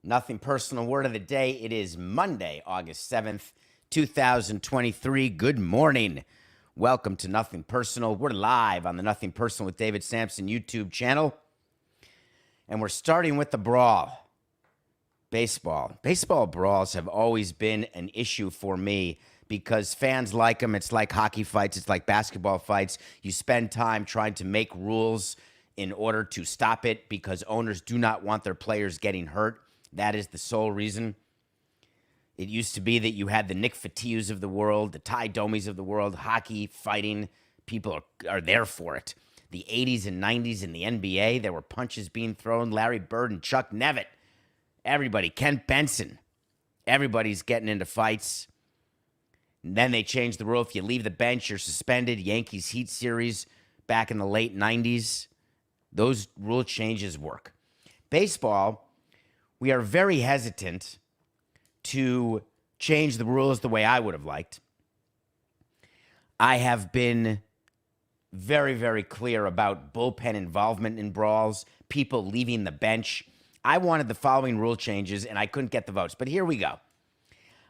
Nothing personal. Word of the day. It is Monday, August 7th, 2023. Good morning. Welcome to Nothing Personal. We're live on the Nothing Personal with David Samson YouTube channel. And we're starting with the brawl. Baseball. Baseball brawls have always been an issue for me because fans like them. It's like hockey fights. It's like basketball fights. You spend time trying to make rules in order to stop it because owners do not want their players getting hurt. That is the sole reason. It used to be that you had the Nick Fatius of the world, the Ty Domies of the world, hockey, fighting. People are there for it. The 80s and 90s in the NBA, there were punches being thrown. Larry Bird and Chuck Nevitt. Everybody. Ken Benson. Everybody's getting into fights. And then they changed the rule. If you leave the bench, you're suspended. Yankees Heat series back in the late 90s. Those rule changes work. Baseball, we are very hesitant to change the rules the way I would have liked. I have been very, very clear about bullpen involvement in brawls, people leaving the bench. I wanted the following rule changes, and I couldn't get the votes. But here we go.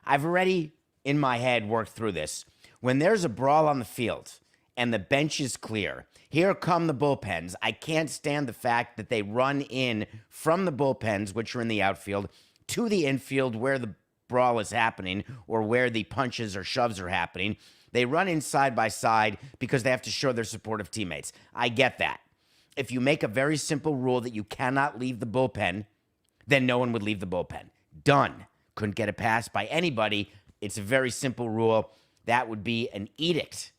I've already, in my head, worked through this. When there's a brawl on the field and the bench is clear, here come the bullpens. I can't stand the fact that they run in from the bullpens, which are in the outfield, to the infield where the brawl is happening or where the punches or shoves are happening. They run in side by side because they have to show their supportive teammates. I get that. If you make a very simple rule that you cannot leave the bullpen, then no one would leave the bullpen. Done. Couldn't get it passed by anybody. It's a very simple rule. That would be an edict.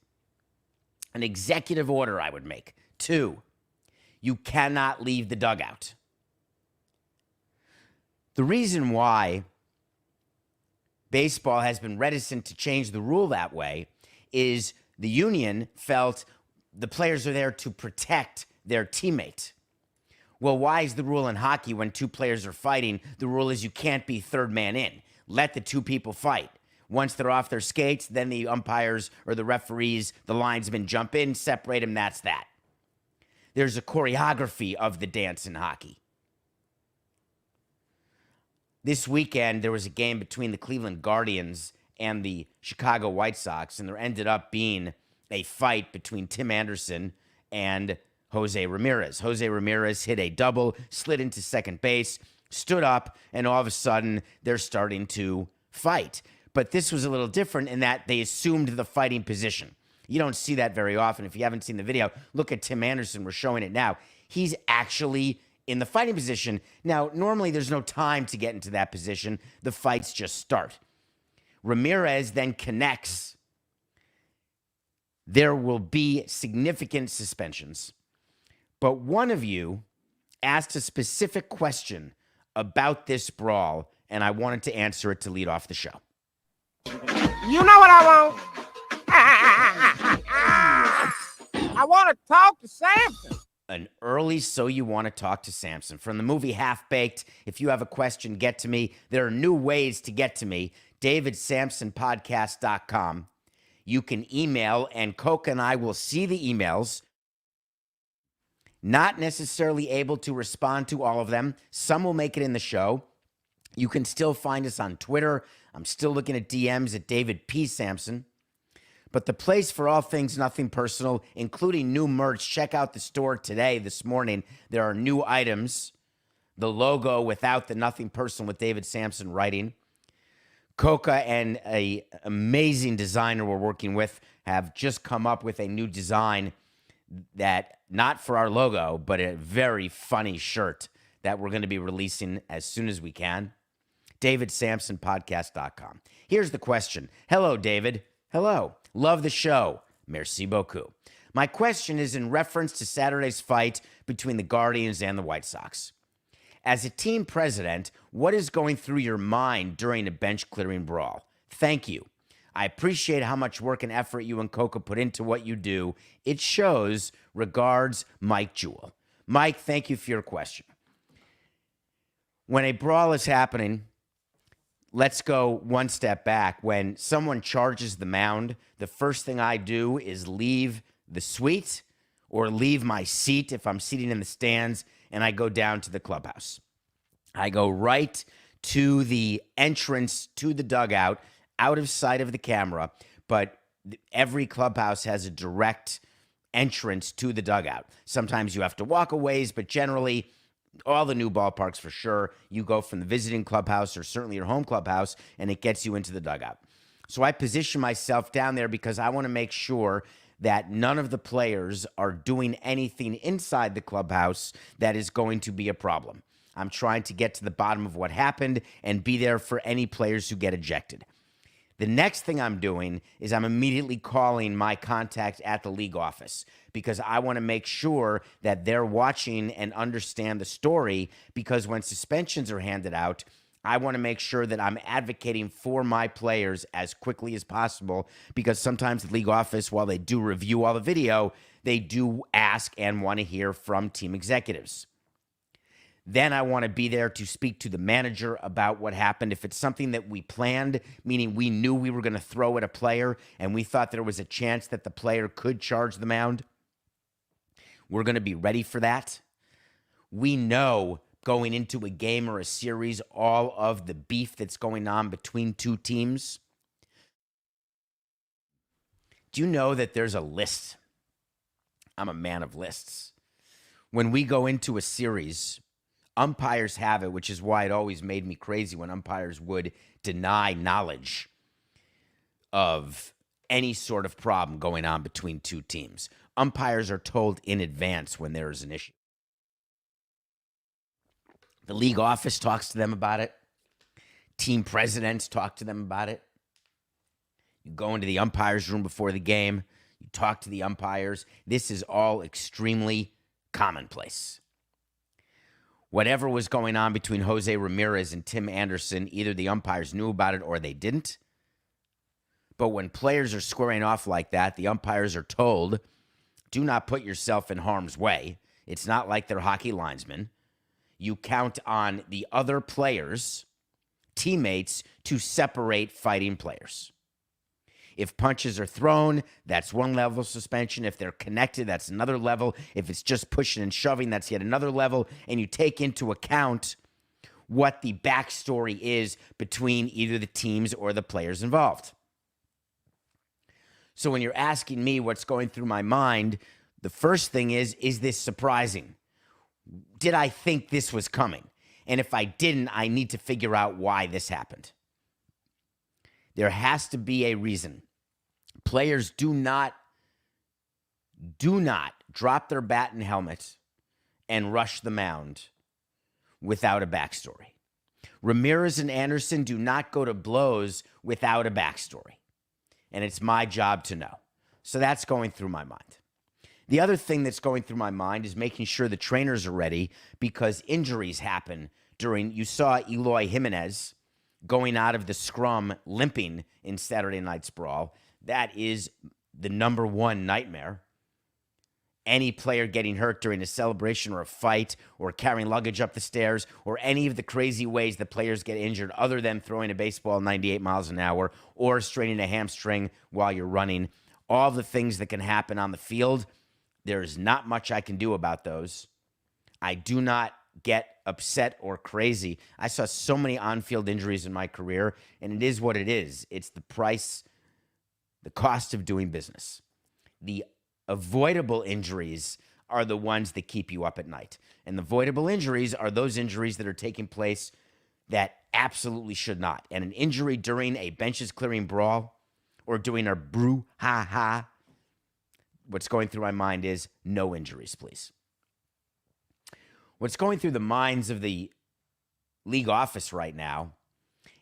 An executive order I would make. 2, you cannot leave the dugout. The reason why baseball has been reticent to change the rule that way is the union felt the players are there to protect their teammate. Well, why is the rule in hockey when two players are fighting, the rule is you can't be third man in. Let the two people fight. Once they're off their skates, then the umpires or the referees, the linesmen jump in, separate them, that's that. There's a choreography of the dance in hockey. This weekend, there was a game between the Cleveland Guardians and the Chicago White Sox, and there ended up being a fight between Tim Anderson and Jose Ramirez. Jose Ramirez hit a double, slid into second base, stood up, and all of a sudden, they're starting to fight. But this was a little different in that they assumed the fighting position. You don't see that very often. If you haven't seen the video, look at Tim Anderson. We're showing it now. He's actually in the fighting position. Now, normally there's no time to get into that position. The fights just start. Ramirez then connects. There will be significant suspensions. But one of you asked a specific question about this brawl, and I wanted to answer it to lead off the show. You know what I want? I want to talk to Samson. An early So You Want to Talk to Samson. From the movie Half Baked, if you have a question, get to me. There are new ways to get to me. DavidSamsonPodcast.com. You can email, and Coca and I will see the emails. Not necessarily able to respond to all of them. Some will make it in the show. You can still find us on Twitter. I'm still looking at DMs at David P. Samson. But the place for all things Nothing Personal, including new merch, check out the store today, this morning. There are new items. The logo without the Nothing Personal with David Samson writing. Coca and an amazing designer we're working with have just come up with a new design that, not for our logo, but a very funny shirt that we're going to be releasing as soon as we can. DavidSamsonPodcast.com. Here's the question. Hello, David. Hello. Love the show. Merci beaucoup. My question is in reference to Saturday's fight between the Guardians and the White Sox. As a team president, what is going through your mind during a bench-clearing brawl? Thank you. I appreciate how much work and effort you and Coca put into what you do. It shows. Regards, Mike Jewell. Mike, thank you for your question. When a brawl is happening, let's go one step back. When someone charges the mound, the first thing I do is leave the suite or leave my seat if I'm sitting in the stands, and I go down to the clubhouse. I go right to the entrance to the dugout, out of sight of the camera, but every clubhouse has a direct entrance to the dugout. Sometimes you have to walk a ways, but generally, all the new ballparks for sure, you go from the visiting clubhouse or certainly your home clubhouse, and it gets you into the dugout. So I position myself down there because I want to make sure that none of the players are doing anything inside the clubhouse that is going to be a problem. I'm trying to get to the bottom of what happened and be there for any players who get ejected. The next thing I'm doing is I'm immediately calling my contact at the league office because I want to make sure that they're watching and understand the story, because when suspensions are handed out, I want to make sure that I'm advocating for my players as quickly as possible, because sometimes the league office, while they do review all the video, they do ask and want to hear from team executives. Then I want to be there to speak to the manager about what happened. If it's something that we planned, meaning we knew we were going to throw at a player and we thought there was a chance that the player could charge the mound, we're going to be ready for that. We know going into a game or a series all of the beef that's going on between two teams. Do you know that there's a list? I'm a man of lists. When we go into a series, umpires have it, which is why it always made me crazy when umpires would deny knowledge of any sort of problem going on between two teams. Umpires are told in advance when there is an issue. The league office talks to them about it. Team presidents talk to them about it. You go into the umpires' room before the game. You talk to the umpires. This is all extremely commonplace. Whatever was going on between Jose Ramirez and Tim Anderson, either the umpires knew about it or they didn't. But when players are squaring off like that, the umpires are told, do not put yourself in harm's way. It's not like they're hockey linesmen. You count on the other players, teammates, to separate fighting players. If punches are thrown, that's one level of suspension. If they're connected, that's another level. If it's just pushing and shoving, that's yet another level. And you take into account what the backstory is between either the teams or the players involved. So when you're asking me what's going through my mind, the first thing is this surprising? Did I think this was coming? And if I didn't, I need to figure out why this happened. There has to be a reason. Players do not drop their bat and helmet and rush the mound without a backstory. Ramirez and Anderson do not go to blows without a backstory. And it's my job to know. So that's going through my mind. The other thing that's going through my mind is making sure the trainers are ready, because injuries happen during, you saw Eloy Jimenez going out of the scrum limping in Saturday night's brawl. That is the number one nightmare. Any player getting hurt during a celebration or a fight or carrying luggage up the stairs or any of the crazy ways that players get injured other than throwing a baseball 98 miles an hour or straining a hamstring while you're running, all the things that can happen on the field, there's not much I can do about those. I do not get upset or crazy. I saw so many on-field injuries in my career, and it is what it is. It's the price, the cost of doing business. The avoidable injuries are the ones that keep you up at night. And the avoidable injuries are those injuries that are taking place that absolutely should not. And an injury during a benches clearing brawl or doing a brouhaha, what's going through my mind is no injuries, please. What's going through the minds of the league office right now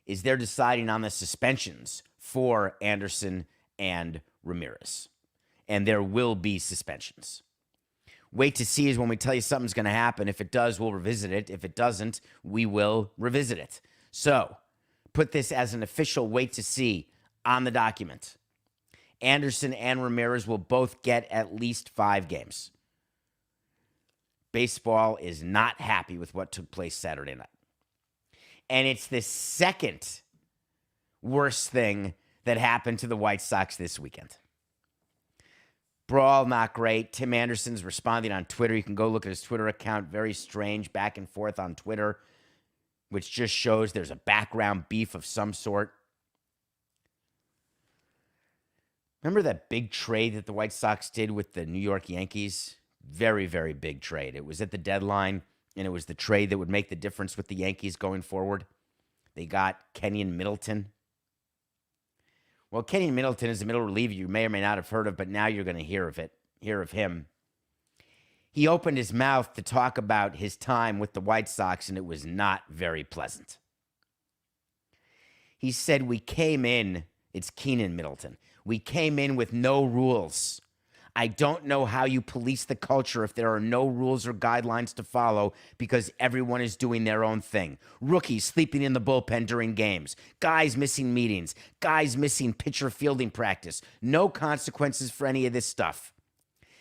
is they're deciding on the suspensions for Anderson and Ramirez. And there will be suspensions. Wait to see is when we tell you something's going to happen. If it does, we'll revisit it. If it doesn't, we will revisit it. So put this as an official wait to see on the document. Anderson and Ramirez will both get at least 5 games. Baseball is not happy with what took place Saturday night. And it's the second worst thing that happened to the White Sox this weekend. Brawl, not great. Tim Anderson's responding on Twitter. You can go look at his Twitter account. Very strange, back and forth on Twitter. which just shows there's a background beef of some sort. Remember that big trade that the White Sox did with the New York Yankees? Very, very big trade. It was at the deadline, and it was the trade that would make the difference with the Yankees going forward. They got Kenyon Middleton. Well, Kenyon Middleton is a middle reliever you may or may not have heard of, but now you're going to hear of him. He opened his mouth to talk about his time with the White Sox, and it was not very pleasant. He said, we came in, it's Keenan Middleton, we came in with no rules. I don't know how you police the culture if there are no rules or guidelines to follow because everyone is doing their own thing. Rookies sleeping in the bullpen during games. Guys missing meetings. Guys missing pitcher fielding practice. No consequences for any of this stuff.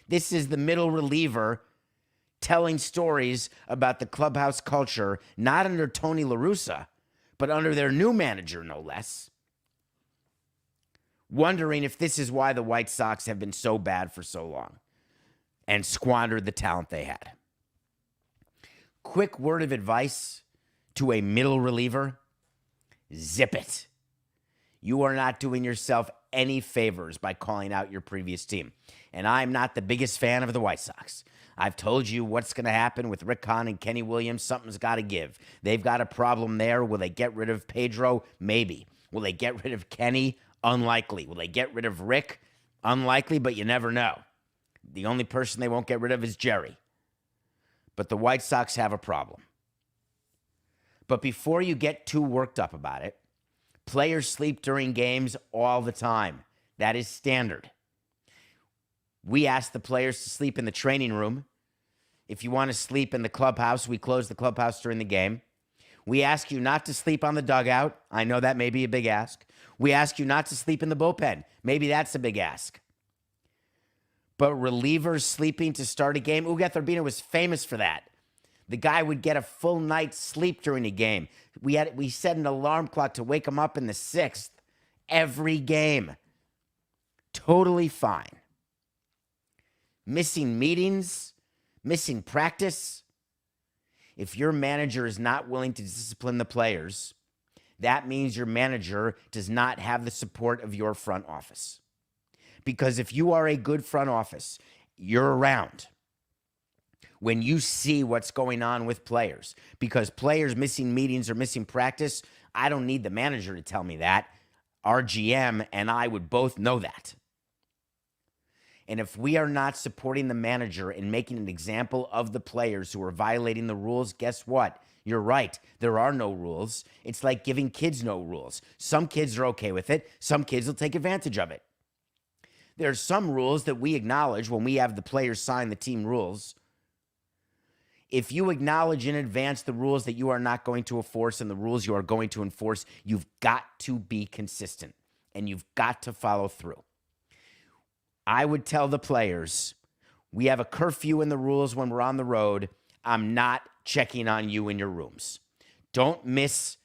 This is the middle reliever telling stories about the clubhouse culture, not under Tony La Russa, but under their new manager, no less. Wondering if this is why the White Sox have been so bad for so long and squandered the talent they had. Quick word of advice to a middle reliever: zip it. You are not doing yourself any favors by calling out your previous team. And I'm not the biggest fan of the White Sox. I've told you what's going to happen with Rick Hahn and Kenny Williams. Something's got to give. They've got a problem there. Will they get rid of Pedro? Maybe. Will they get rid of Kenny? Unlikely. Will they get rid of Rick? Unlikely, but you never know. The only person they won't get rid of is Jerry. But the White Sox have a problem. But before you get too worked up about it, players sleep during games all the time. That is standard. We ask the players to sleep in the training room. If you want to sleep in the clubhouse, we close the clubhouse during the game. We ask you not to sleep on the dugout. I know that may be a big ask. We ask you not to sleep in the bullpen. Maybe that's a big ask. But relievers sleeping to start a game, Ugueth Urbina was famous for that. The guy would get a full night's sleep during a game. We set an alarm clock to wake him up in the sixth every game. Totally fine. Missing meetings, missing practice. If your manager is not willing to discipline the players, that means your manager does not have the support of your front office. Because if you are a good front office, you're around when you see what's going on with players. Because players missing meetings or missing practice, I don't need the manager to tell me that. Our GM and I would both know that. And if we are not supporting the manager and making an example of the players who are violating the rules, guess what? You're right. There are no rules. It's like giving kids no rules. Some kids are okay with it. Some kids will take advantage of it. There's some rules that we acknowledge when we have the players sign the team rules. If you acknowledge in advance the rules that you are not going to enforce and the rules you are going to enforce, you've got to be consistent and you've got to follow through. I would tell the players, we have a curfew in the rules when we're on the road. I'm not checking on you in your rooms. Don't miss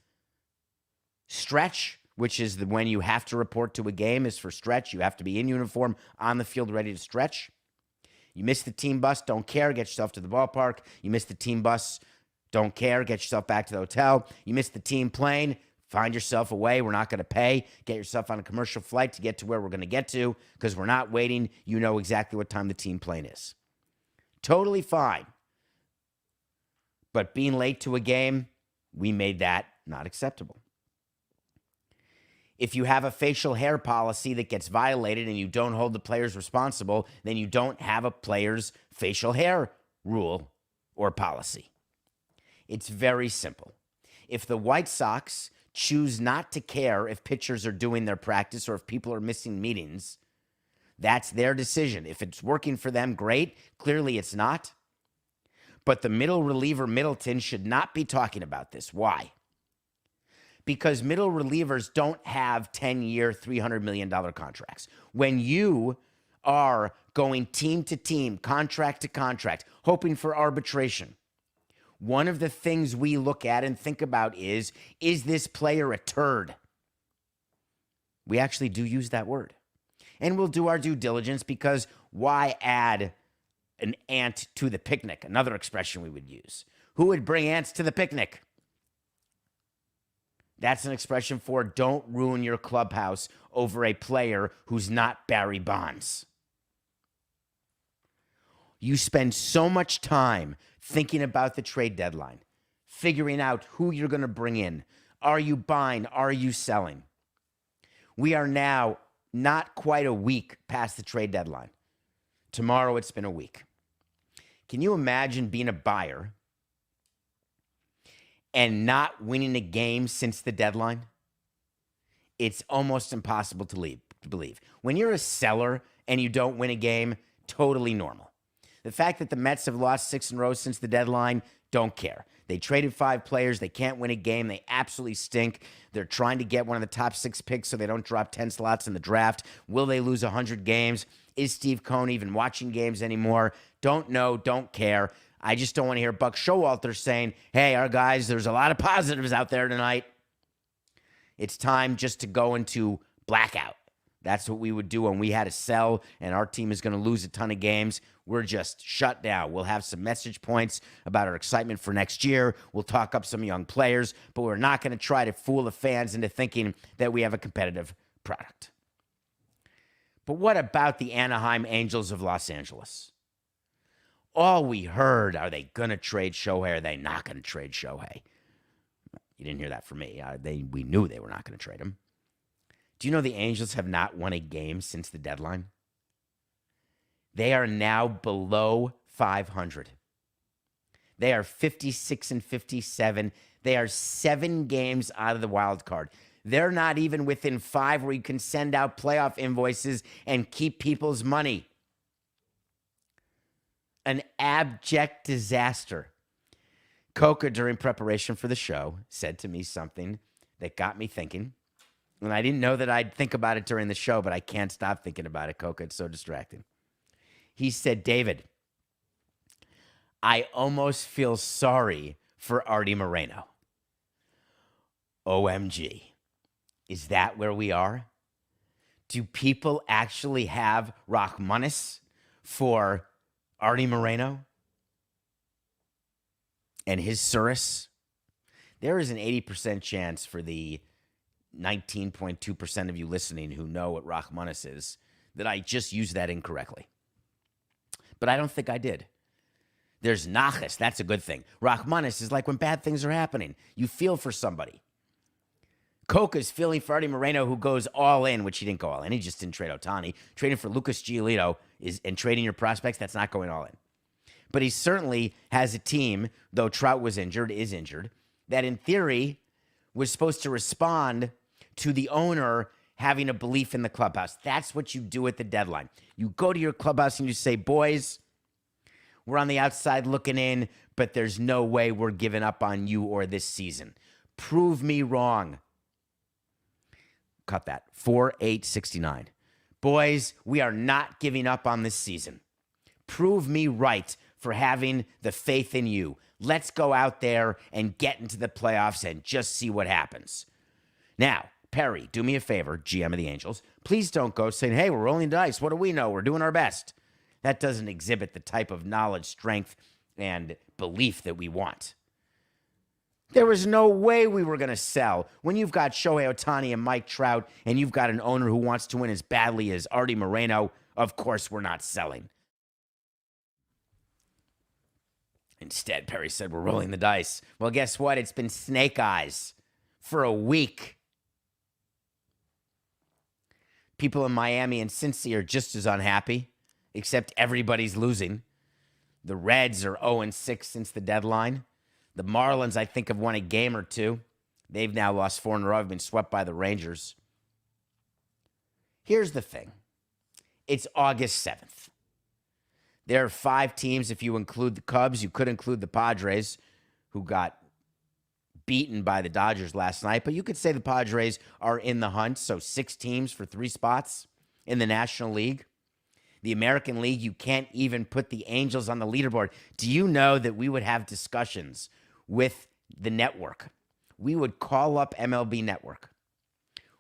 stretch, which is when you have to report to a game, is for stretch. You have to be in uniform, on the field, ready to stretch. You miss the team bus, don't care, get yourself to the ballpark. You miss the team bus, don't care, get yourself back to the hotel. You miss the team plane, find yourself away. We're not going to pay. Get yourself on a commercial flight to get to where we're going to get to because we're not waiting. You know exactly what time the team plane is. Totally fine. But being late to a game, we made that not acceptable. If you have a facial hair policy that gets violated and you don't hold the players responsible, then you don't have a player's facial hair rule or policy. It's very simple. If the White Sox choose not to care if pitchers are doing their practice or if people are missing meetings, that's their decision. If it's working for them, great. Clearly it's not. But the middle reliever Middleton should not be talking about this. Why? Because middle relievers don't have 10-year, $300 million contracts. When you are going team to team, contract to contract, hoping for arbitration, one of the things we look at and think about is this player a turd? We actually do use that word. And we'll do our due diligence because why add an ant to the picnic? Another expression we would use. Who would bring ants to the picnic? That's an expression for don't ruin your clubhouse over a player who's not Barry Bonds. You spend so much time thinking about the trade deadline, figuring out who you're going to bring in. Are you buying? Are you selling? We are now not quite a week past the trade deadline. Tomorrow, it's been a week. Can you imagine being a buyer and not winning a game since the deadline? It's almost impossible to believe. When you're a seller and you don't win a game, totally normal. The fact that the Mets have lost 6 in a row since the deadline, don't care. They traded 5 players. They can't win a game. They absolutely stink. They're trying to get one of the top 6 picks so they don't drop 10 slots in the draft. Will they lose 100 games? Is Steve Cohn even watching games anymore? Don't know. Don't care. I just don't want to hear Buck Showalter saying, hey, our guys, there's a lot of positives out there tonight. It's time just to go into blackout. That's what we would do when we had to sell and our team is going to lose a ton of games. We're just shut down. We'll have some message points about our excitement for next year. We'll talk up some young players, but we're not going to try to fool the fans into thinking that we have a competitive product. But what about the Anaheim Angels of Los Angeles? All we heard, are they going to trade Shohei? Are they not going to trade Shohei? You didn't hear that from me. We knew they were not going to trade him. Do you know the Angels have not won a game since the deadline? They are now below 500. They are 56 and 57. They are 7 games out of the wild card. They're not even within 5 where you can send out playoff invoices and keep people's money. An abject disaster. Coca, during preparation for the show, said to me something that got me thinking. And I didn't know that I'd think about it during the show, but I can't stop thinking about it, Coca. It's so distracting. He said, David, I almost feel sorry for Artie Moreno. OMG. Is that where we are? Do people actually have Rachmanis for Artie Moreno and his Suris? There is an 80% chance for the 19.2% of you listening who know what Rachmanis is that I just used that incorrectly. But I don't think I did. There's Nachas. That's a good thing. Rachmanis is like when bad things are happening. You feel for somebody. Coca's feeling for Artie Moreno, who goes all in, which he didn't go all in. He just didn't trade Ohtani. Trading for Lucas Giolito and trading your prospects, that's not going all in. But he certainly has a team, though Trout is injured, that in theory was supposed to respond to the owner having a belief in the clubhouse. That's what you do at the deadline. You go to your clubhouse and you say, boys, we're on the outside looking in, but there's no way we're giving up on you or this season. Prove me wrong. Cut that. 4-8-69. Boys, we are not giving up on this season. Prove me right for having the faith in you. Let's go out there and get into the playoffs and just see what happens. Now, Perry, do me a favor, GM of the Angels. Please don't go saying, hey, we're rolling dice. What do we know? We're doing our best. That doesn't exhibit the type of knowledge, strength, and belief that we want. There was no way we were going to sell. When you've got Shohei Ohtani and Mike Trout, and you've got an owner who wants to win as badly as Artie Moreno, of course we're not selling. Instead, Perry said, we're rolling the dice. Well, guess what? It's been snake eyes for a week. People in Miami and Cincy are just as unhappy, except everybody's losing. The Reds are 0-6 since the deadline. The Marlins, I think, have won a game or two. They've now lost 4 in a row. Have been swept by the Rangers. Here's the thing. It's August 7th. There are 5 teams, if you include the Cubs. You could include the Padres, who got beaten by the Dodgers last night. But you could say the Padres are in the hunt. So 6 teams for 3 spots in the National League. The American League, you can't even put the Angels on the leaderboard. Do you know that we would have discussions with the network? We would call up MLB Network.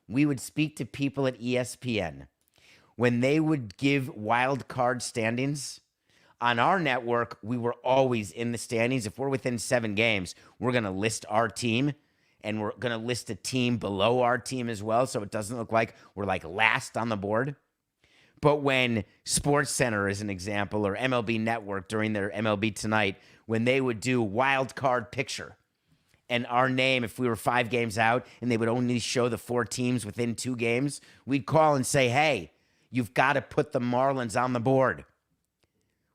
We would speak to people at ESPN. When they would give wild card standings, on our network, we were always in the standings. If we're within 7 games, we're going to list our team and we're going to list a team below our team as well, so it doesn't look like we're like last on the board. But when SportsCenter, as an example, or MLB Network during their MLB Tonight, when they would do wild card picture, and our name, if we were 5 games out and they would only show the 4 teams within 2 games, we'd call and say, hey, you've got to put the Marlins on the board.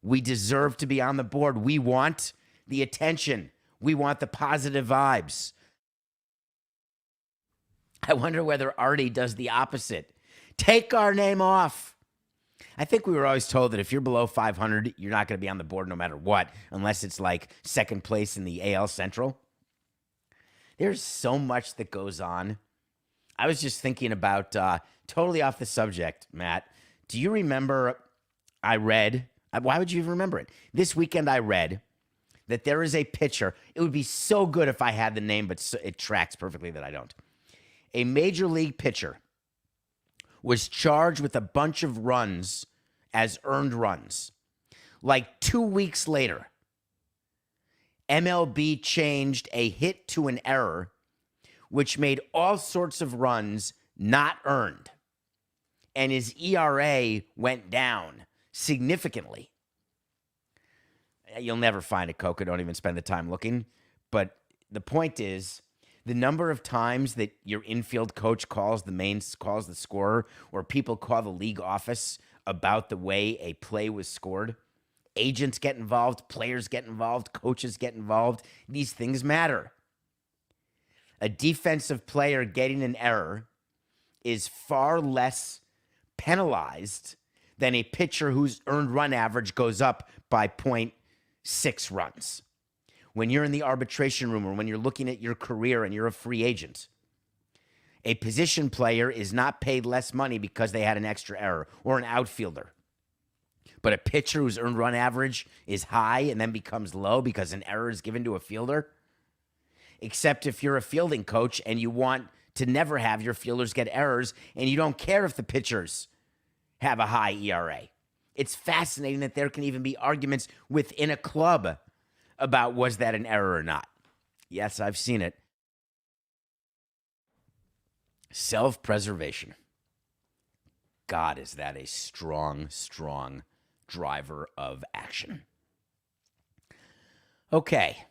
We deserve to be on the board. We want the attention. We want the positive vibes. I wonder whether Artie does the opposite. Take our name off. I think we were always told that if you're below 500, you're not going to be on the board no matter what, unless it's like second place in the AL Central. There's so much that goes on. I was just thinking about, totally off the subject, Matt. Do you remember I read, why would you even remember it? This weekend I read that there is a pitcher. It would be so good if I had the name, but it tracks perfectly that I don't. A major league pitcher was charged with a bunch of runs as earned runs. Like 2 weeks later, MLB changed a hit to an error, which made all sorts of runs not earned. And his ERA went down significantly. You'll never find it, Coca. Don't even spend the time looking. But the point is, the number of times that your infield coach calls the scorer, or people call the league office about the way a play was scored. Agents get involved, players get involved, coaches get involved. These things matter. A defensive player getting an error is far less penalized than a pitcher whose earned run average goes up by 0.6 runs. When you're in the arbitration room or when you're looking at your career and you're a free agent, a position player is not paid less money because they had an extra error, or an outfielder. But a pitcher whose earned run average is high and then becomes low because an error is given to a fielder, except if you're a fielding coach and you want to never have your fielders get errors and you don't care if the pitchers have a high ERA. It's fascinating that there can even be arguments within a club about was that an error or not. Yes, I've seen it. Self-preservation. God, is that a strong, strong driver of action. Okay.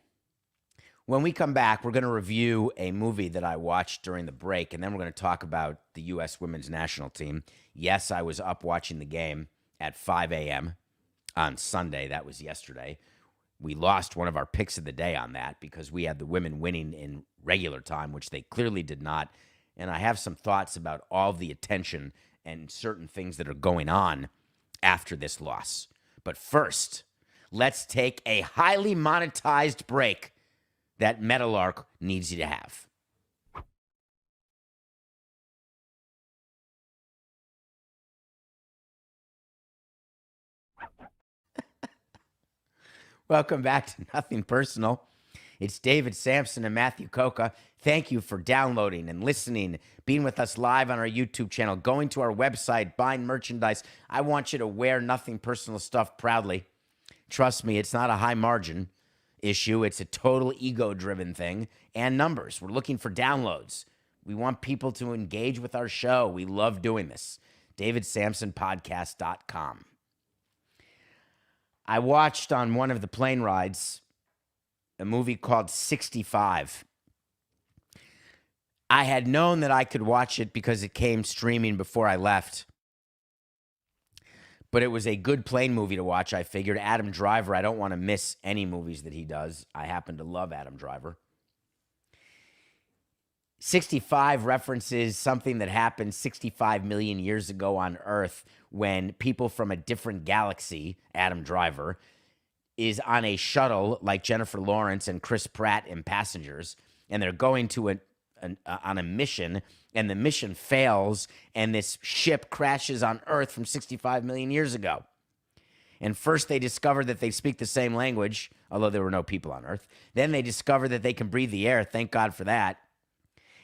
When we come back, we're going to review a movie that I watched during the break, and then we're going to talk about the U.S. women's national team. Yes, I was up watching the game at 5 a.m. on Sunday. That was yesterday. We lost one of our picks of the day on that because we had the women winning in regular time, which they clearly did not. And I have some thoughts about all the attention and certain things that are going on after this loss. But first, let's take a highly monetized break that Metalark needs you to have. Welcome back to Nothing Personal. It's David Samson and Matthew Coca. Thank you for downloading and listening, being with us live on our YouTube channel, going to our website, buying merchandise. I want you to wear Nothing Personal stuff proudly. Trust me, it's not a high margin issue. It's a total ego-driven thing. And numbers. We're looking for downloads. We want people to engage with our show. We love doing this. DavidSamsonPodcast.com. I watched on one of the plane rides a movie called 65. I had known that I could watch it because it came streaming before I left. But it was a good plane movie to watch, I figured. Adam Driver, I don't want to miss any movies that he does. I happen to love Adam Driver. 65 references something that happened 65 million years ago on Earth when people from a different galaxy, Adam Driver, is on a shuttle like Jennifer Lawrence and Chris Pratt in Passengers, and they're going to on a mission, and the mission fails, and this ship crashes on Earth from 65 million years ago. And first they discover that they speak the same language, although there were no people on Earth. Then they discover that they can breathe the air. Thank God for that.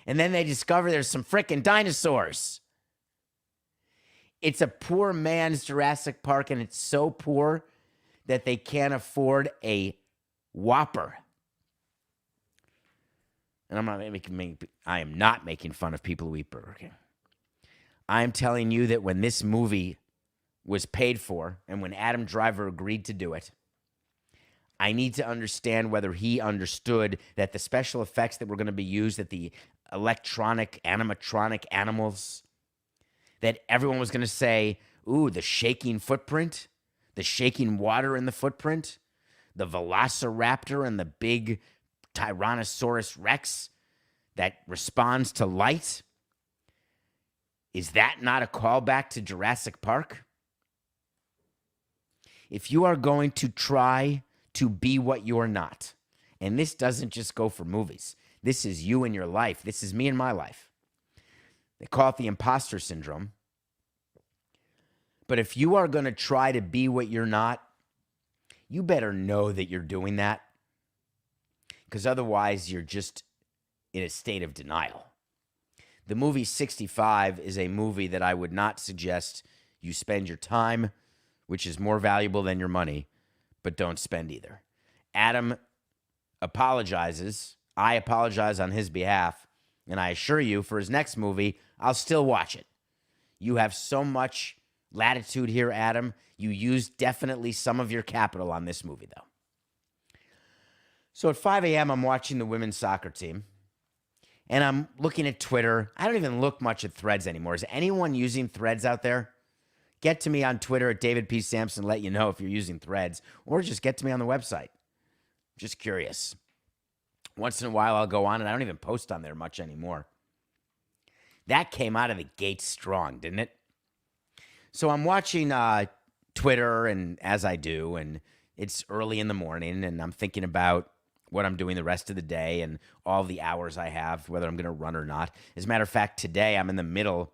And then they discover there's some frickin' dinosaurs. It's a poor man's Jurassic Park, and it's so poor that they can't afford a Whopper. and I am not making fun of people who eat Burger King. I am telling you that when this movie was paid for and when Adam Driver agreed to do it, I need to understand whether he understood that the special effects that were going to be used, that the electronic, animatronic animals, that everyone was going to say, ooh, the shaking footprint, the shaking water in the footprint, the velociraptor and the big Tyrannosaurus Rex that responds to light. Is that not a callback to Jurassic Park? If you are going to try to be what you're not, and this doesn't just go for movies, this is you in your life, this is me in my life. They call it the imposter syndrome. But if you are going to try to be what you're not, you better know that you're doing that, because otherwise you're just in a state of denial. The movie 65 is a movie that I would not suggest you spend your time, which is more valuable than your money, but don't spend either. Adam apologizes. I apologize on his behalf, and I assure you, for his next movie, I'll still watch it. You have so much latitude here, Adam. You used definitely some of your capital on this movie, though. So at 5 a.m., I'm watching the women's soccer team, and I'm looking at Twitter. I don't even look much at Threads anymore. Is anyone using Threads out there? Get to me on Twitter at David P. Samson. Let you know if you're using Threads, or just get to me on the website. Just curious. Once in a while, I'll go on, and I don't even post on there much anymore. That came out of the gate strong, didn't it? So I'm watching Twitter, and as I do, and it's early in the morning, and I'm thinking about what I'm doing the rest of the day and all the hours I have, whether I'm going to run or not. As a matter of fact, today I'm in the middle,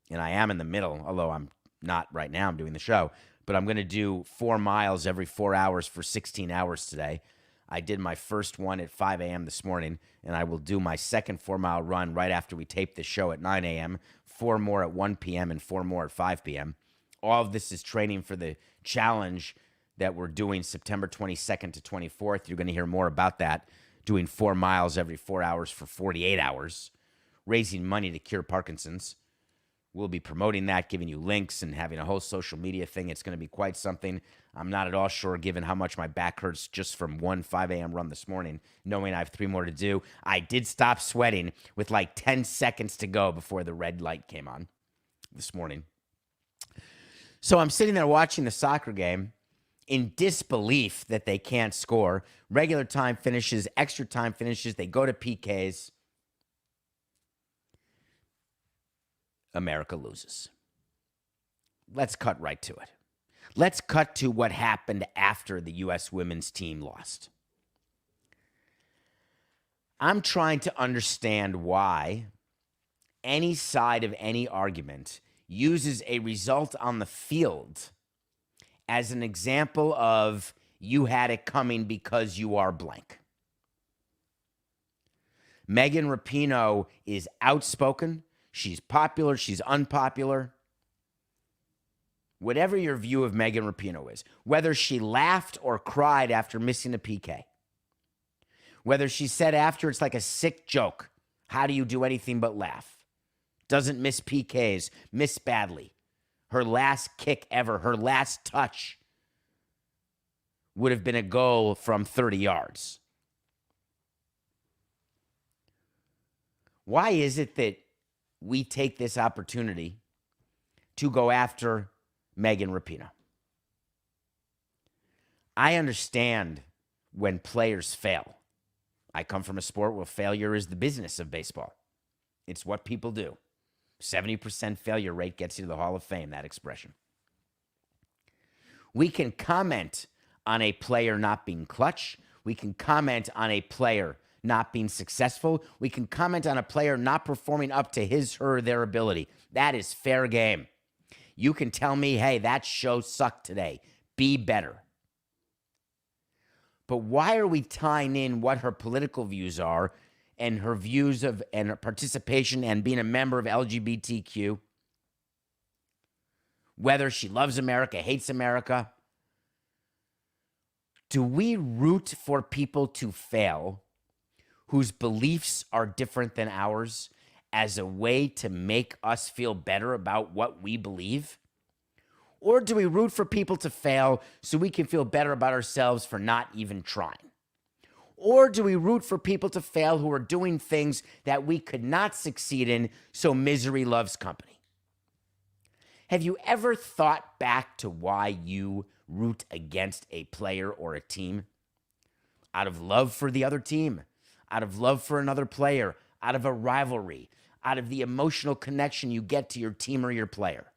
and I am in the middle, although I'm not right now, I'm doing the show, but I'm going to do 4 miles every 4 hours for 16 hours today. I did my first one at 5 a.m. this morning, and I will do my second 4-mile run right after we tape the show at 9 a.m., 4 more at 1 p.m., and 4 more at 5 p.m. All of this is training for the challenge that we're doing September 22nd to 24th. You're going to hear more about that, doing 4 miles every 4 hours for 48 hours, raising money to cure Parkinson's. We'll be promoting that, giving you links and having a whole social media thing. It's going to be quite something. I'm not at all sure, given how much my back hurts just from one 5 a.m. run this morning, knowing I have 3 more to do. I did stop sweating with like 10 seconds to go before the red light came on this morning. So I'm sitting there watching the soccer game in disbelief that they can't score. Regular time finishes, extra time finishes. They go to PKs. America loses. Let's cut right to it. Let's cut to what happened after the U.S. women's team lost. I'm trying to understand why any side of any argument uses a result on the field as an example of you had it coming because you are blank. Megan Rapinoe is outspoken. She's popular. She's unpopular. Whatever your view of Megan Rapinoe is, whether she laughed or cried after missing a PK, whether she said after it's like a sick joke, how do you do anything but laugh? Doesn't miss PKs, miss badly. Her last kick ever, her last touch would have been a goal from 30 yards. Why is it that we take this opportunity to go after Megan Rapinoe? I understand when players fail. I come from a sport where failure is the business of baseball. It's what people do. 70% failure rate gets you to the Hall of Fame, that expression. We can comment on a player not being clutch. We can comment on a player not being successful. We can comment on a player not performing up to his, her, their ability. That is fair game. You can tell me, hey, that show sucked today. Be better. But why are we tying in what her political views are and her views of and her participation and being a member of LGBTQ? Whether she loves America, hates America. Do we root for people to fail whose beliefs are different than ours as a way to make us feel better about what we believe? Or do we root for people to fail so we can feel better about ourselves for not even trying? Or do we root for people to fail who are doing things that we could not succeed in so misery loves company? Have you ever thought back to why you root against a player or a team? Out of love for the other team, out of love for another player, out of a rivalry, out of the emotional connection you get to your team or your player.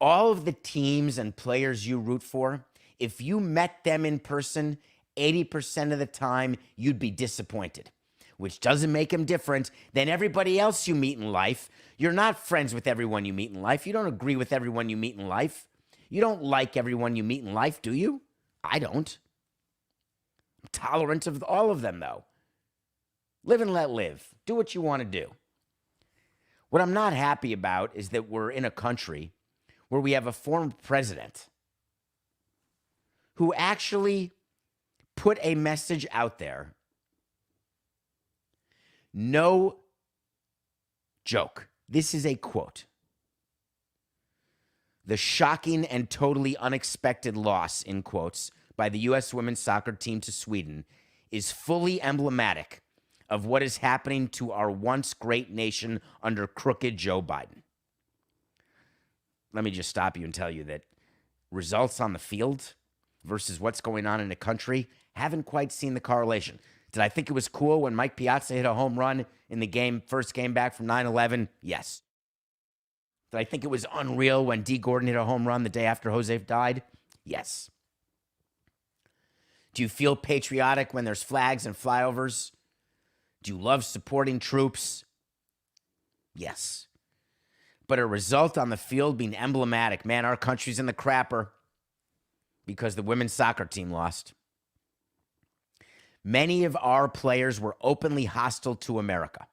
All of the teams and players you root for, if you met them in person, 80% of the time, you'd be disappointed, which doesn't make them different than everybody else you meet in life. You're not friends with everyone you meet in life. You don't agree with everyone you meet in life. You don't like everyone you meet in life, do you? I don't. I'm tolerant of all of them, though. Live and let live. Do what you want to do. What I'm not happy about is that we're in a country where we have a former president who actually put a message out there. No joke. This is a quote. The shocking and totally unexpected loss, in quotes, by the U.S. women's soccer team to Sweden is fully emblematic of what is happening to our once great nation under crooked Joe Biden. Let me just stop you and tell you that results on the field versus what's going on in the country haven't quite seen the correlation. Did I think it was cool when Mike Piazza hit a home run in the first game back from 9/11? Yes. Did I think it was unreal when D. Gordon hit a home run the day after Jose died? Yes. Do you feel patriotic when there's flags and flyovers? Do you love supporting troops? Yes. But a result on the field being emblematic, man, our country's in the crapper because the women's soccer team lost. Many of our players were openly hostile to America.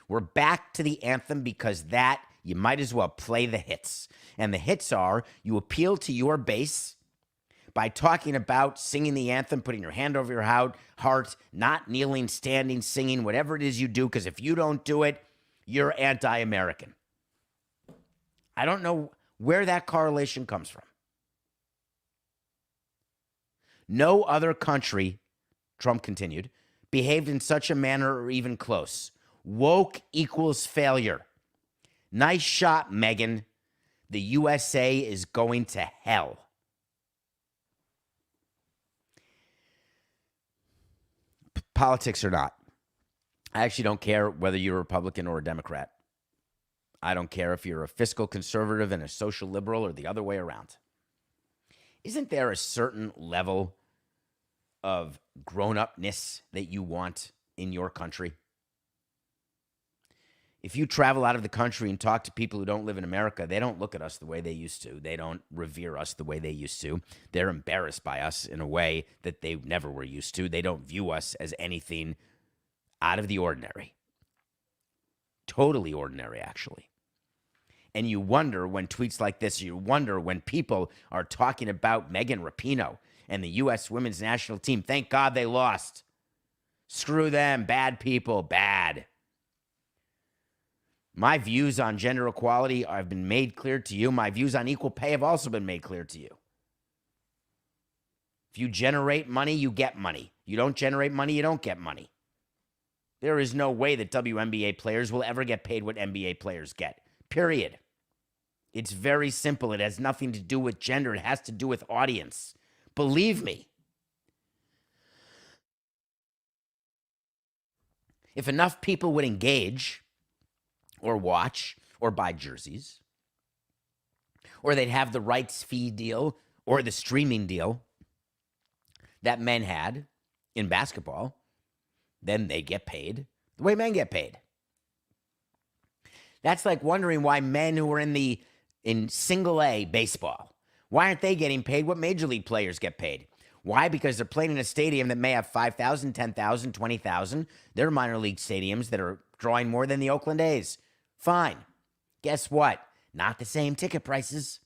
We're back to the anthem because that you might as well play the hits. And the hits are you appeal to your base by talking about singing the anthem, putting your hand over your heart, not kneeling, standing, singing, whatever it is you do, because if you don't do it, you're anti-American. I don't know where that correlation comes from. No other country, Trump continued, behaved in such a manner or even close. Woke equals failure. Nice shot, Megan. The USA is going to hell. Politics or not, I actually don't care whether you're a Republican or a Democrat. I don't care if you're a fiscal conservative and a social liberal or the other way around. Isn't there a certain level of grown-upness that you want in your country? If you travel out of the country and talk to people who don't live in America, they don't look at us the way they used to. They don't revere us the way they used to. They're embarrassed by us in a way that they never were used to. They don't view us as anything out of the ordinary. Totally ordinary, actually. And you wonder when tweets like this, you wonder when people are talking about Megan Rapinoe and the U.S. women's national team. Thank God they lost. Screw them. Bad people. Bad. My views on gender equality have been made clear to you. My views on equal pay have also been made clear to you. If you generate money, you get money. You don't generate money, you don't get money. There is no way that WNBA players will ever get paid what NBA players get. Period. It's very simple. It has nothing to do with gender. It has to do with audience. Believe me. If enough people would engage or watch or buy jerseys, or they'd have the rights fee deal or the streaming deal that men had in basketball, then they get paid the way men get paid. That's like wondering why men who are in single A baseball, why aren't they getting paid what major league players get paid? Why? Because they're playing in a stadium that may have 5,000, 10,000, 20,000. They're minor league stadiums that are drawing more than the Oakland A's. Fine. Guess what? Not the same ticket prices.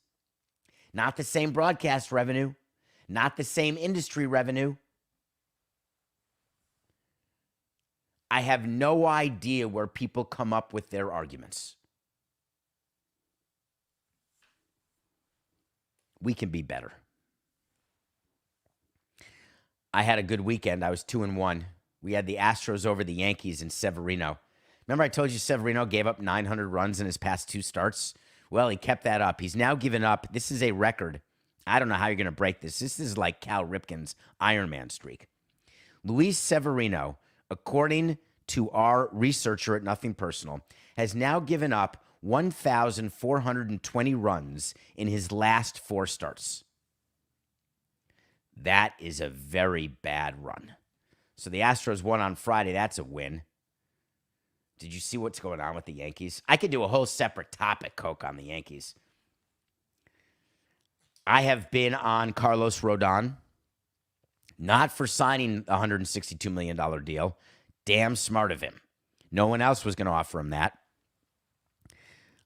Not the same broadcast revenue. Not the same industry revenue. I have no idea where people come up with their arguments. We can be better. I had a good weekend. I was 2-1. We had the Astros over the Yankees in Severino. Remember I told you Severino gave up 900 runs in his past 2 starts? Well, he kept that up. He's now given up. This is a record. I don't know how you're going to break this. This is like Cal Ripken's Ironman streak. Luis Severino, according to our researcher at Nothing Personal, has now given up 1,420 runs in his last 4 starts. That is a very bad run. So the Astros won on Friday. That's a win. Did you see what's going on with the Yankees? I could do a whole separate topic, Coke, on the Yankees. I have been on Carlos Rodon, not for signing a $162 million deal. Damn smart of him. No one else was going to offer him that.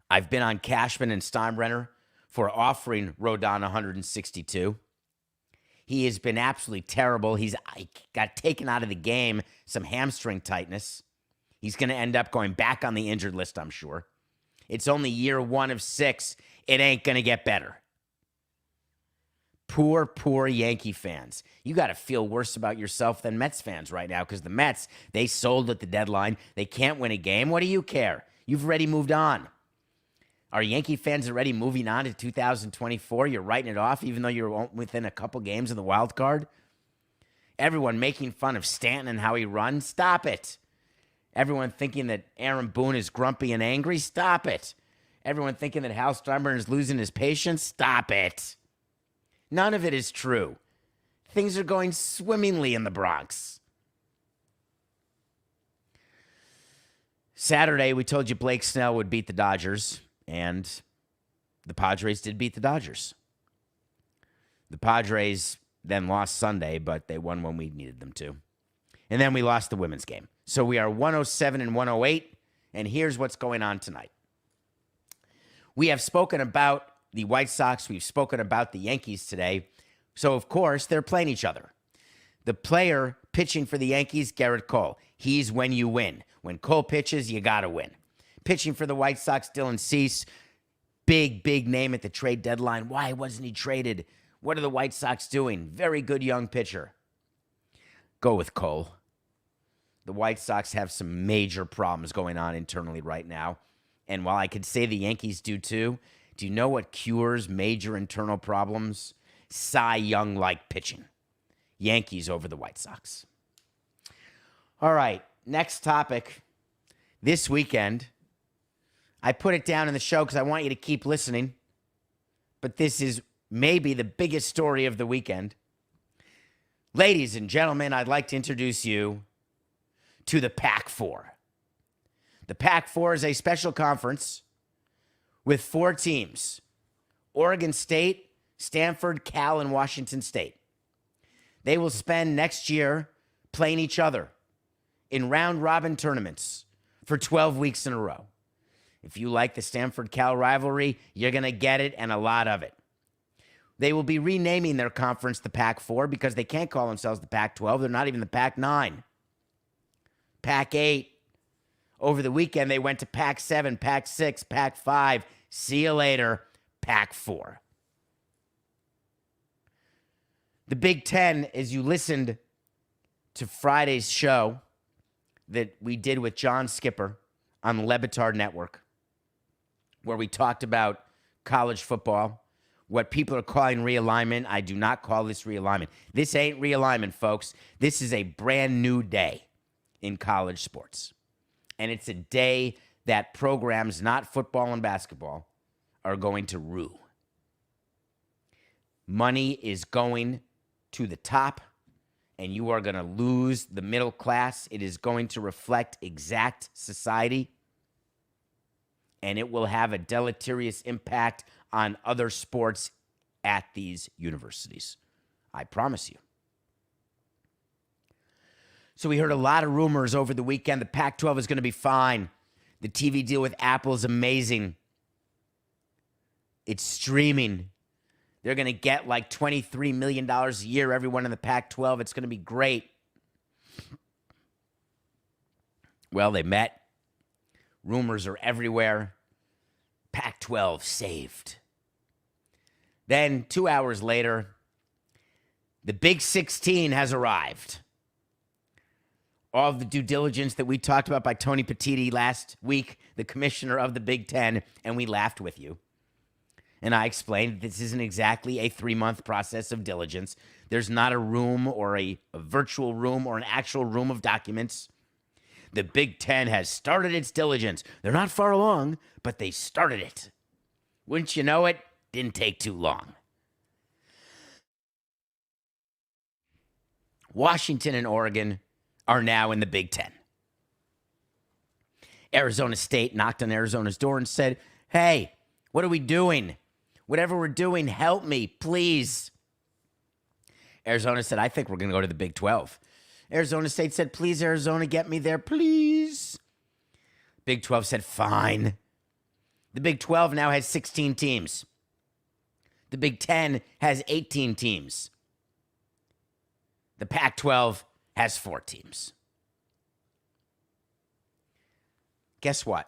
I've been on Cashman and Steinbrenner for offering Rodon 162. He has been absolutely terrible. He got taken out of the game, some hamstring tightness. He's going to end up going back on the injured list, I'm sure. It's only year 1 of 6. It ain't going to get better. Poor, poor Yankee fans. You got to feel worse about yourself than Mets fans right now because the Mets, they sold at the deadline. They can't win a game. What do you care? You've already moved on. Are Yankee fans already moving on to 2024? You're writing it off even though you're within a couple games of the wild card? Everyone making fun of Stanton and how he runs? Stop it. Everyone thinking that Aaron Boone is grumpy and angry? Stop it. Everyone thinking that Hal Steinbrenner is losing his patience? Stop it. None of it is true. Things are going swimmingly in the Bronx. Saturday, we told you Blake Snell would beat the Dodgers. And the Padres did beat the Dodgers. The Padres then lost Sunday, but they won when we needed them to. And then we lost the women's game. So we are 107 and 108, and here's what's going on tonight. We have spoken about the White Sox. We've spoken about the Yankees today. So, of course, they're playing each other. The player pitching for the Yankees, Garrett Cole. He's when you win. When Cole pitches, you got to win. Pitching for the White Sox, Dylan Cease. Big, big name at the trade deadline. Why wasn't he traded? What are the White Sox doing? Very good young pitcher. Go with Cole. The White Sox have some major problems going on internally right now. And while I could say the Yankees do too, do you know what cures major internal problems? Cy Young-like pitching. Yankees over the White Sox. All right, next topic. This weekend, I put it down in the show because I want you to keep listening. But this is maybe the biggest story of the weekend. Ladies and gentlemen, I'd like to introduce you to the Pac-4. The Pac-4 is a special conference with 4 teams. Oregon State, Stanford, Cal, and Washington State. They will spend next year playing each other in round-robin tournaments for 12 weeks in a row. If you like the Stanford-Cal rivalry, you're going to get it and a lot of it. They will be renaming their conference the Pac-4 because they can't call themselves the Pac-12. They're not even the Pac-9. Pac-8. Over the weekend, they went to Pac-7, Pac-6, Pac-5. See you later, Pac-4. The Big Ten, as you listened to Friday's show that we did with John Skipper on the Le Batard Network, where we talked about college football, what people are calling realignment. I do not call this realignment. This ain't realignment, folks. This is a brand new day in college sports. And it's a day that programs, not football and basketball, are going to rue. Money is going to the top, and you are going to lose the middle class. It is going to reflect exact society, and it will have a deleterious impact on other sports at these universities. I promise you. So we heard a lot of rumors over the weekend. The Pac-12 is going to be fine. The TV deal with Apple is amazing. It's streaming. They're going to get like $23 million a year, everyone in the Pac-12. It's going to be great. Well, they met. Rumors are everywhere. Pac-12 saved. Then 2 hours later, the Big 16 has arrived. All of the due diligence that we talked about by Tony Petitti last week, the commissioner of the Big Ten, and we laughed with you. And I explained this isn't exactly a 3-month process of diligence. There's not a room or a virtual room or an actual room of documents. The Big Ten has started its diligence. They're not far along, but they started it. Wouldn't you know it? Didn't take too long. Washington and Oregon are now in the Big Ten. Arizona State knocked on Arizona's door and said, hey, what are we doing? Whatever we're doing, help me, please. Arizona said, I think we're going to go to the Big 12. Arizona State said, please, Arizona, get me there, please. Big 12 said, fine. The Big 12 now has 16 teams. The Big 10 has 18 teams. The Pac-12 has 4 teams. Guess what?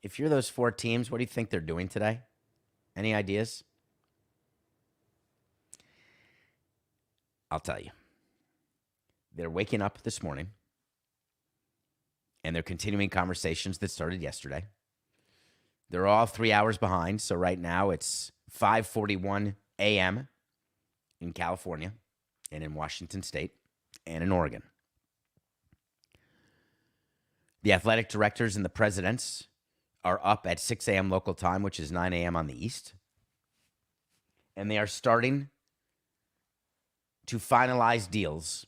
If you're those 4 teams, what do you think they're doing today? Any ideas? I'll tell you. They're waking up this morning, and they're continuing conversations that started yesterday. They're all 3 hours behind, so right now it's 5:41 a.m. in California and in Washington State and in Oregon. The athletic directors and the presidents are up at 6 a.m. local time, which is 9 a.m. on the East. And they are starting to finalize deals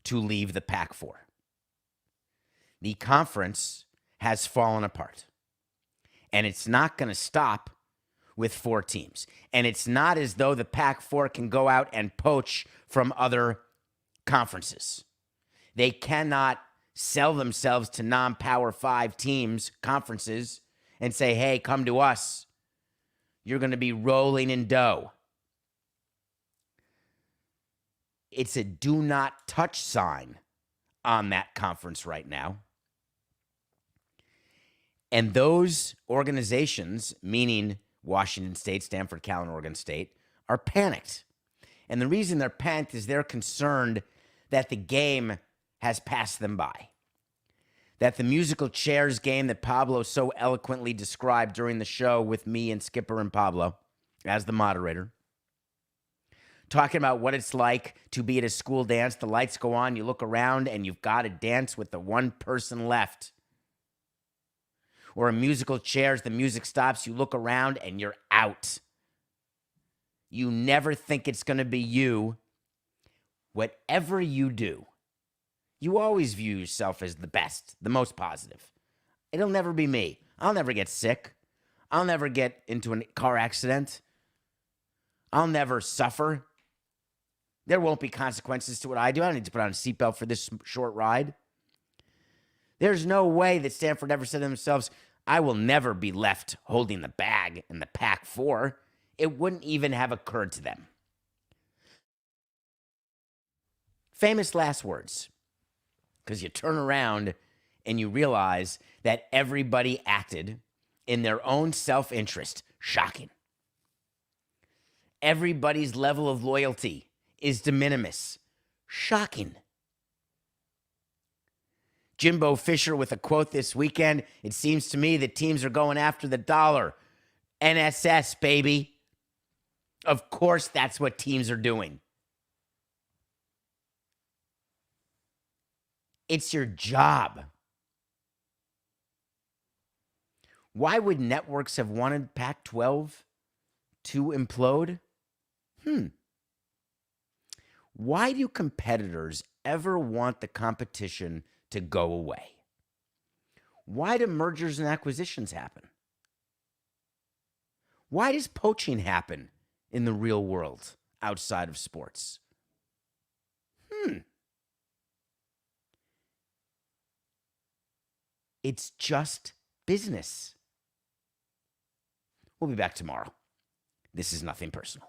to leave the Pac-4. The conference has fallen apart. And it's not going to stop with 4 teams. And it's not as though the Pac-4 can go out and poach from other conferences. They cannot sell themselves to non-Power 5 teams, conferences, and say, hey, come to us. You're going to be rolling in dough. It's a do not touch sign on that conference right now. And those organizations, meaning Washington State, Stanford, Cal, and Oregon State, are panicked. And the reason they're panicked is they're concerned that the game has passed them by. That the musical chairs game that Pablo so eloquently described during the show with me and Skipper and Pablo as the moderator, talking about what it's like to be at a school dance, the lights go on, you look around, and you've got to dance with the one person left. Or a musical chairs, the music stops, you look around, and you're out. You never think it's going to be you. Whatever you do, you always view yourself as the best, the most positive. It'll never be me. I'll never get sick. I'll never get into a car accident. I'll never suffer. There won't be consequences to what I do. I don't need to put on a seatbelt for this short ride. There's no way that Stanford ever said to themselves, I will never be left holding the bag in the Pac-4. It wouldn't even have occurred to them. Famous last words. Because you turn around and you realize that everybody acted in their own self-interest. Shocking. Everybody's level of loyalty is de minimis. Shocking. Jimbo Fisher with a quote this weekend. It seems to me that teams are going after the dollar. NSS, baby. Of course, that's what teams are doing. It's your job. Why would networks have wanted Pac-12 to implode? Why do competitors ever want the competition to go away? Why do mergers and acquisitions happen? Why does poaching happen in the real world outside of sports? It's just business. We'll be back tomorrow. This is Nothing Personal.